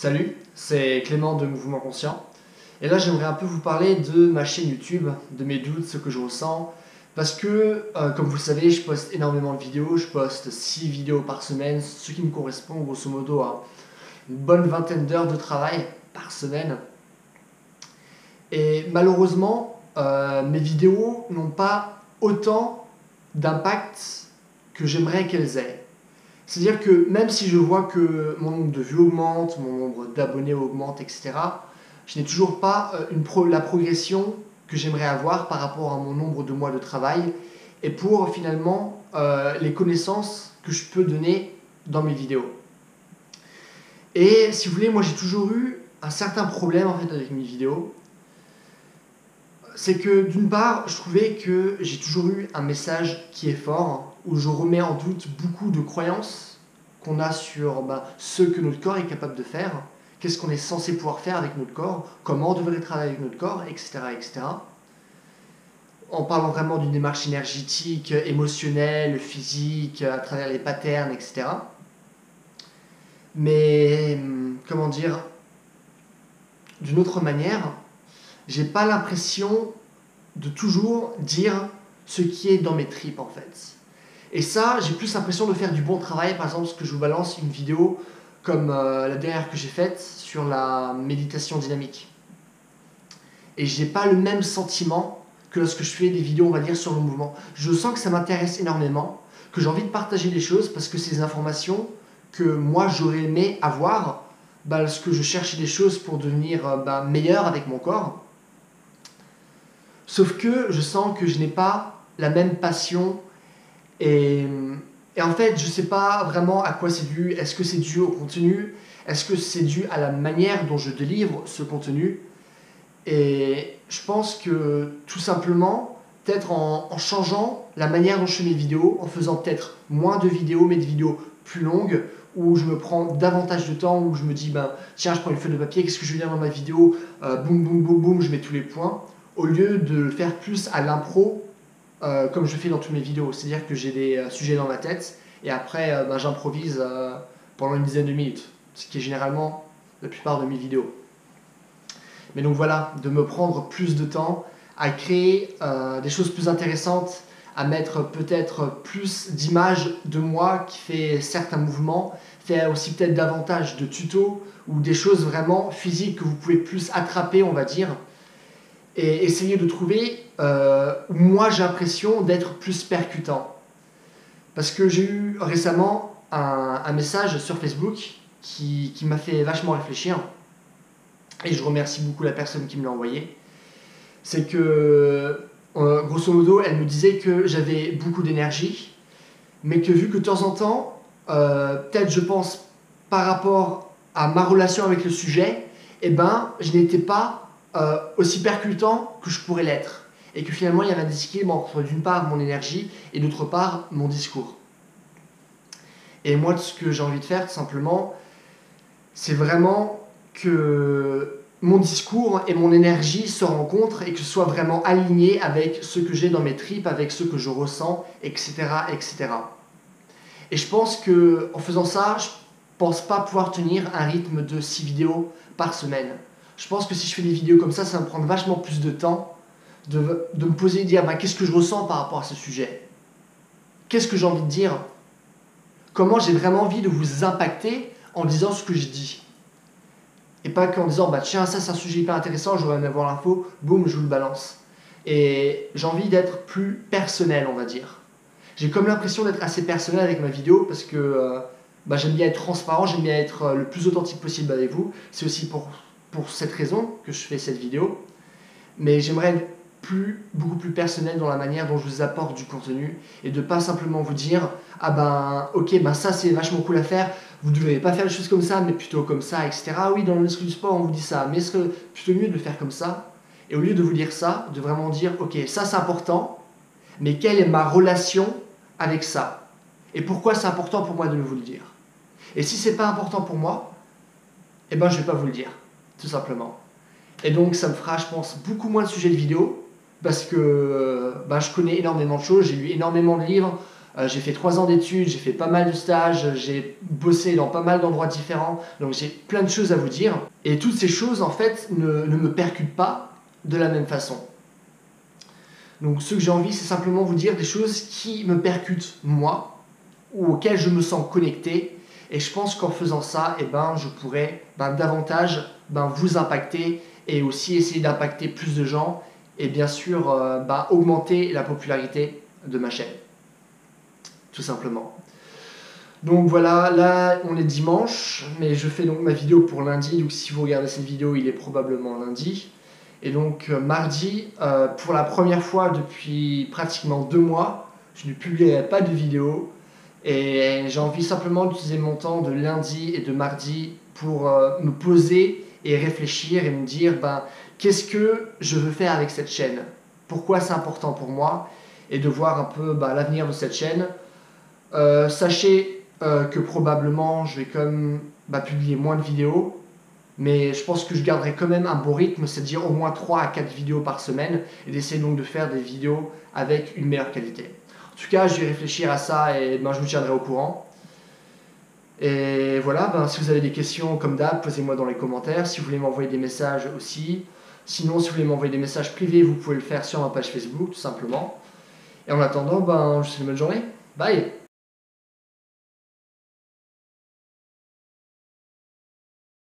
Salut, c'est Clément de Mouvement Conscient. Et là, j'aimerais un peu vous parler de ma chaîne YouTube, de mes doutes, ce que je ressens. Parce que, comme vous le savez, je poste énormément de vidéos. Je poste 6 vidéos par semaine, ce qui me correspond grosso modo à une bonne vingtaine d'heures de travail par semaine. Et malheureusement, mes vidéos n'ont pas autant d'impact que j'aimerais qu'elles aient. C'est-à-dire que même si je vois que mon nombre de vues augmente, mon nombre d'abonnés augmente, etc., je n'ai toujours pas la progression que j'aimerais avoir par rapport à mon nombre de mois de travail et pour finalement les connaissances que je peux donner dans mes vidéos. Et si vous voulez, moi j'ai toujours eu un certain problème en fait avec mes vidéos. C'est que d'une part, je trouvais que j'ai toujours eu un message qui est fort, où je remets en doute beaucoup de croyances qu'on a sur ce que notre corps est capable de faire, qu'est-ce qu'on est censé pouvoir faire avec notre corps, comment on devrait travailler avec notre corps, etc., etc. En parlant vraiment d'une démarche énergétique, émotionnelle, physique, à travers les patterns, etc. Mais, comment dire, d'une autre manière, j'ai pas l'impression de toujours dire ce qui est dans mes tripes en fait. Et ça, j'ai plus l'impression de faire du bon travail. Par exemple, que je vous balance une vidéo comme la dernière que j'ai faite sur la méditation dynamique. Et j'ai pas le même sentiment que lorsque je fais des vidéos, on va dire, sur le mouvement. Je sens que ça m'intéresse énormément, que j'ai envie de partager des choses parce que c'est des informations que moi j'aurais aimé avoir lorsque je cherchais des choses pour devenir meilleur avec mon corps. Sauf que je sens que je n'ai pas la même passion et en fait, je ne sais pas vraiment à quoi c'est dû. Est-ce que c'est dû au contenu? Est-ce que c'est dû à la manière dont je délivre ce contenu? Et je pense que tout simplement, peut-être en changeant la manière dont je fais mes vidéos, en faisant peut-être moins de vidéos, mais des vidéos plus longues, où je me prends davantage de temps, où je me dis, tiens, je prends une feuille de papier, qu'est-ce que je veux dire dans ma vidéo? Boum, boum, boum, boum, je mets tous les points. Au lieu de le faire plus à l'impro, comme je fais dans toutes mes vidéos. C'est-à-dire que j'ai des sujets dans ma tête, et après, j'improvise pendant une dizaine de minutes, ce qui est généralement la plupart de mes vidéos. Mais donc voilà, de me prendre plus de temps à créer des choses plus intéressantes, à mettre peut-être plus d'images de moi qui fait certains mouvements, faire aussi peut-être davantage de tutos ou des choses vraiment physiques que vous pouvez plus attraper, on va dire, et essayer de trouver où moi j'ai l'impression d'être plus percutant. Parce que j'ai eu récemment un message sur Facebook qui m'a fait vachement réfléchir, et je remercie beaucoup la personne qui me l'a envoyé. C'est que, grosso modo, elle me disait que j'avais beaucoup d'énergie, mais que vu que de temps en temps, peut-être je pense par rapport à ma relation avec le sujet, je n'étais pas aussi percutant que je pourrais l'être. Et que finalement, il y avait un déséquilibre entre d'une part mon énergie et d'autre part mon discours. Et moi, ce que j'ai envie de faire, tout simplement, c'est vraiment que mon discours et mon énergie se rencontrent et que ce soit vraiment aligné avec ce que j'ai dans mes tripes, avec ce que je ressens, etc., etc. Et je pense qu'en faisant ça, je ne pense pas pouvoir tenir un rythme de 6 vidéos par semaine. Je pense que si je fais des vidéos comme ça va me prendre vachement plus de temps de me poser et dire qu'est-ce que je ressens par rapport à ce sujet? Qu'est-ce que j'ai envie de dire? Comment j'ai vraiment envie de vous impacter en disant ce que je dis? Et pas qu'en disant tiens, ça c'est un sujet hyper intéressant, je voudrais en avoir l'info, boum, je vous le balance. Et j'ai envie d'être plus personnel, on va dire. J'ai comme l'impression d'être assez personnel avec ma vidéo parce que j'aime bien être transparent, j'aime bien être le plus authentique possible avec vous. C'est aussi pour cette raison que je fais cette vidéo. Mais j'aimerais être beaucoup plus personnel dans la manière dont je vous apporte du contenu et de pas simplement vous dire ok, ça c'est vachement cool à faire, vous ne devriez pas faire les choses comme ça, mais plutôt comme ça, etc. Ah oui, dans l'industrie du sport on vous dit ça, mais ce serait plutôt mieux de le faire comme ça. Et au lieu de vous dire ça, de vraiment dire ok, ça c'est important, mais quelle est ma relation avec ça? Et pourquoi c'est important pour moi de vous le dire? Et si c'est pas important pour moi, je vais pas vous le dire, tout simplement. Et donc ça me fera, je pense, beaucoup moins de sujets de vidéo, parce que je connais énormément de choses, j'ai lu énormément de livres, J'ai fait 3 ans d'études, j'ai fait pas mal de stages, j'ai bossé dans pas mal d'endroits différents, donc j'ai plein de choses à vous dire. Et toutes ces choses, en fait, ne me percutent pas de la même façon. Donc ce que j'ai envie, c'est simplement vous dire des choses qui me percutent moi, ou auxquelles je me sens connecté. Et je pense qu'en faisant ça, je pourrais davantage vous impacter et aussi essayer d'impacter plus de gens et bien sûr augmenter la popularité de ma chaîne. Tout simplement. Donc voilà, là on est dimanche, mais je fais donc ma vidéo pour lundi, donc si vous regardez cette vidéo, il est probablement lundi. Et donc mardi, pour la première fois depuis pratiquement 2 mois, je ne publierai pas de vidéo. Et j'ai envie simplement d'utiliser mon temps de lundi et de mardi pour me poser et réfléchir et me dire qu'est-ce que je veux faire avec cette chaîne, pourquoi c'est important pour moi, et de voir un peu l'avenir de cette chaîne. Sachez que probablement je vais quand même publier moins de vidéos, mais je pense que je garderai quand même un bon rythme, c'est-à-dire au moins 3 à 4 vidéos par semaine, et d'essayer donc de faire des vidéos avec une meilleure qualité. En tout cas, je vais réfléchir à ça et je vous tiendrai au courant. Et voilà, si vous avez des questions comme d'hab, posez-moi dans les commentaires. Si vous voulez m'envoyer des messages aussi. Sinon, si vous voulez m'envoyer des messages privés, vous pouvez le faire sur ma page Facebook, tout simplement. Et en attendant, je vous souhaite une bonne journée. Bye!